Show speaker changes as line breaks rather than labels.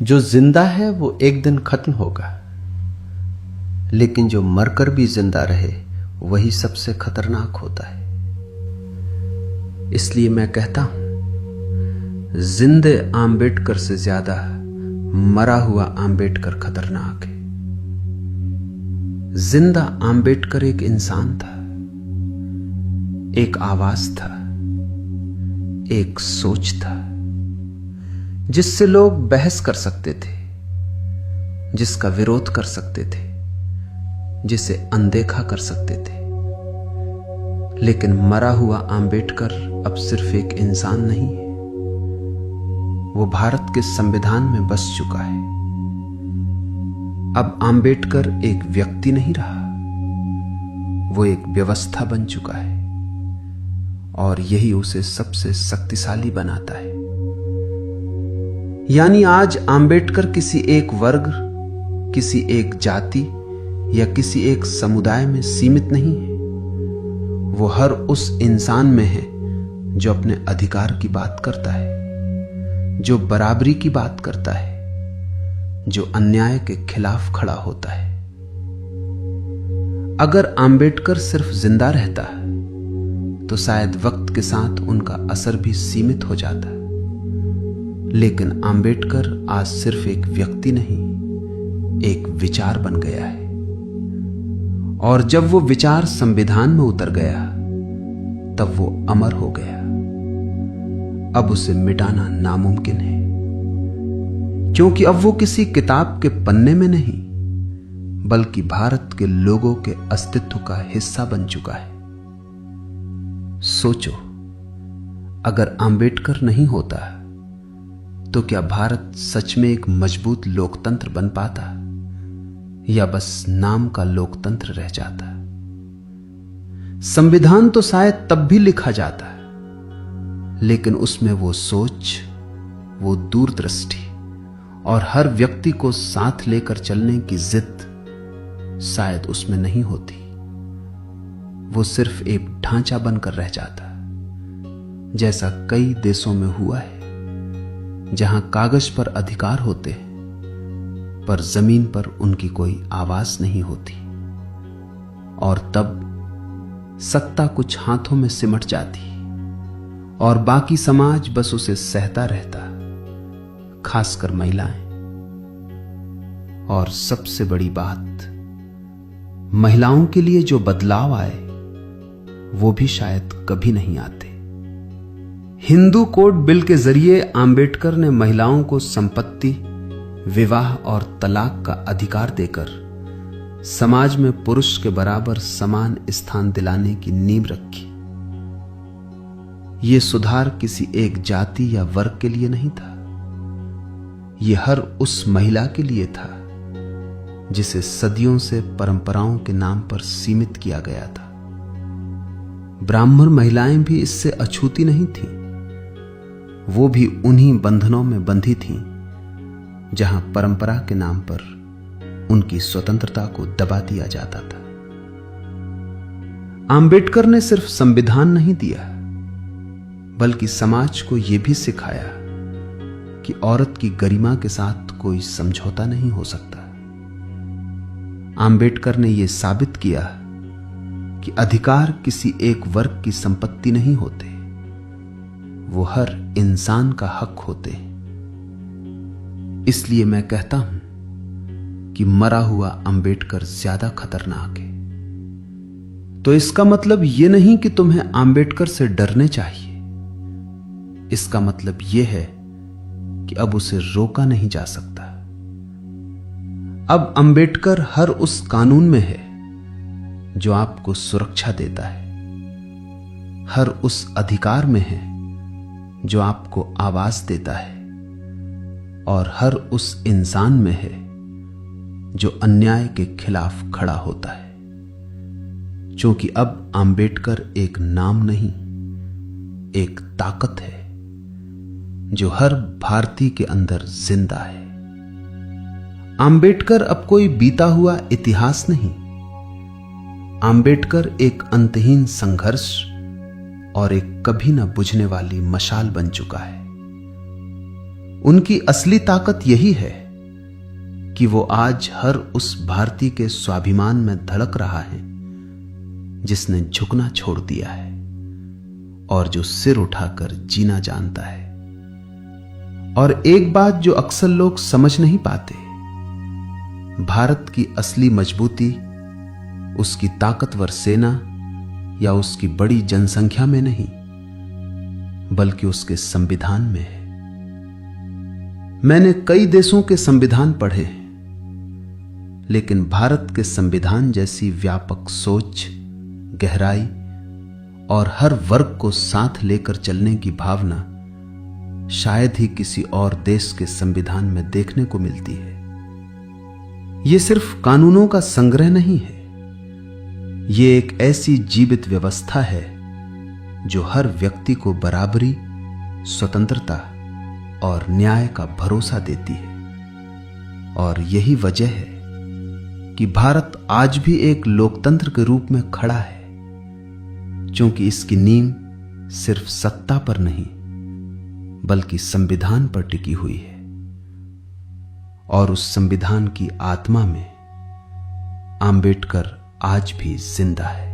जो जिंदा है वो एक दिन खत्म होगा, लेकिन जो मरकर भी जिंदा रहे वही सबसे खतरनाक होता है। इसलिए मैं कहता हूं, जिंदे आम्बेडकर से ज्यादा मरा हुआ आम्बेडकर खतरनाक है। जिंदा आम्बेडकर एक इंसान था, एक आवाज था, एक सोच था, जिससे लोग बहस कर सकते थे, जिसका विरोध कर सकते थे, जिसे अनदेखा कर सकते थे। लेकिन मरा हुआ आम्बेडकर अब सिर्फ एक इंसान नहीं है, वो भारत के संविधान में बस चुका है। अब आम्बेडकर एक व्यक्ति नहीं रहा, वो एक व्यवस्था बन चुका है, और यही उसे सबसे शक्तिशाली बनाता है। यानी आज आम्बेडकर किसी एक वर्ग, किसी एक जाति या किसी एक समुदाय में सीमित नहीं है। वो हर उस इंसान में है जो अपने अधिकार की बात करता है, जो बराबरी की बात करता है, जो अन्याय के खिलाफ खड़ा होता है। अगर आम्बेडकर सिर्फ जिंदा रहता तो शायद वक्त के साथ उनका असर भी सीमित हो जाता। लेकिन आम्बेडकर आज सिर्फ एक व्यक्ति नहीं, एक विचार बन गया है। और जब वो विचार संविधान में उतर गया तब वो अमर हो गया। अब उसे मिटाना नामुमकिन है, क्योंकि अब वो किसी किताब के पन्ने में नहीं, बल्कि भारत के लोगों के अस्तित्व का हिस्सा बन चुका है। सोचो, अगर आम्बेडकर नहीं होता तो क्या भारत सच में एक मजबूत लोकतंत्र बन पाता, या बस नाम का लोकतंत्र रह जाता? संविधान तो शायद तब भी लिखा जाता, लेकिन उसमें वो सोच, वो दूरदृष्टि और हर व्यक्ति को साथ लेकर चलने की जिद शायद उसमें नहीं होती। वो सिर्फ एक ढांचा बनकर रह जाता, जैसा कई देशों में हुआ है, जहां कागज पर अधिकार होते हैं पर जमीन पर उनकी कोई आवाज नहीं होती। और तब सत्ता कुछ हाथों में सिमट जाती और बाकी समाज बस उसे सहता रहता, खासकर महिलाएं। और सबसे बड़ी बात, महिलाओं के लिए जो बदलाव आए वो भी शायद कभी नहीं आते। हिंदू कोड बिल के जरिए आम्बेडकर ने महिलाओं को संपत्ति, विवाह और तलाक का अधिकार देकर समाज में पुरुष के बराबर समान स्थान दिलाने की नींव रखी। यह सुधार किसी एक जाति या वर्ग के लिए नहीं था, यह हर उस महिला के लिए था जिसे सदियों से परंपराओं के नाम पर सीमित किया गया था। ब्राह्मण महिलाएं भी इससे अछूती नहीं थीं, वो भी उन्हीं बंधनों में बंधी थीं जहां परंपरा के नाम पर उनकी स्वतंत्रता को दबा दिया जाता था। आम्बेडकर ने सिर्फ संविधान नहीं दिया, बल्कि समाज को यह भी सिखाया कि औरत की गरिमा के साथ कोई समझौता नहीं हो सकता। आम्बेडकर ने यह साबित किया कि अधिकार किसी एक वर्ग की संपत्ति नहीं होते, वो हर इंसान का हक होते। इसलिए मैं कहता हूं कि मरा हुआ आम्बेडकर ज्यादा खतरनाक है। तो इसका मतलब यह नहीं कि तुम्हें आम्बेडकर से डरने चाहिए। इसका मतलब यह है कि अब उसे रोका नहीं जा सकता। अब आम्बेडकर हर उस कानून में है जो आपको सुरक्षा देता है, हर उस अधिकार में है जो आपको आवाज देता है, और हर उस इंसान में है जो अन्याय के खिलाफ खड़ा होता है। क्योंकि अब आम्बेडकर एक नाम नहीं, एक ताकत है जो हर भारतीय के अंदर जिंदा है। आम्बेडकर अब कोई बीता हुआ इतिहास नहीं, आम्बेडकर एक अंतहीन संघर्ष और एक कभी न बुझने वाली मशाल बन चुका है। उनकी असली ताकत यही है कि वो आज हर उस भारतीय के स्वाभिमान में धड़क रहा है जिसने झुकना छोड़ दिया है और जो सिर उठाकर जीना जानता है। और एक बात जो अक्सर लोग समझ नहीं पाते, भारत की असली मजबूती उसकी ताकतवर सेना या उसकी बड़ी जनसंख्या में नहीं, बल्कि उसके संविधान में है। मैंने कई देशों के संविधान पढ़े हैं, लेकिन भारत के संविधान जैसी व्यापक सोच, गहराई और हर वर्ग को साथ लेकर चलने की भावना शायद ही किसी और देश के संविधान में देखने को मिलती है। यह सिर्फ कानूनों का संग्रह नहीं है, यह एक ऐसी जीवित व्यवस्था है जो हर व्यक्ति को बराबरी, स्वतंत्रता और न्याय का भरोसा देती है। और यही वजह है कि भारत आज भी एक लोकतंत्र के रूप में खड़ा है, क्योंकि इसकी नींव सिर्फ सत्ता पर नहीं बल्कि संविधान पर टिकी हुई है। और उस संविधान की आत्मा में आंबेडकर आज भी जिंदा है।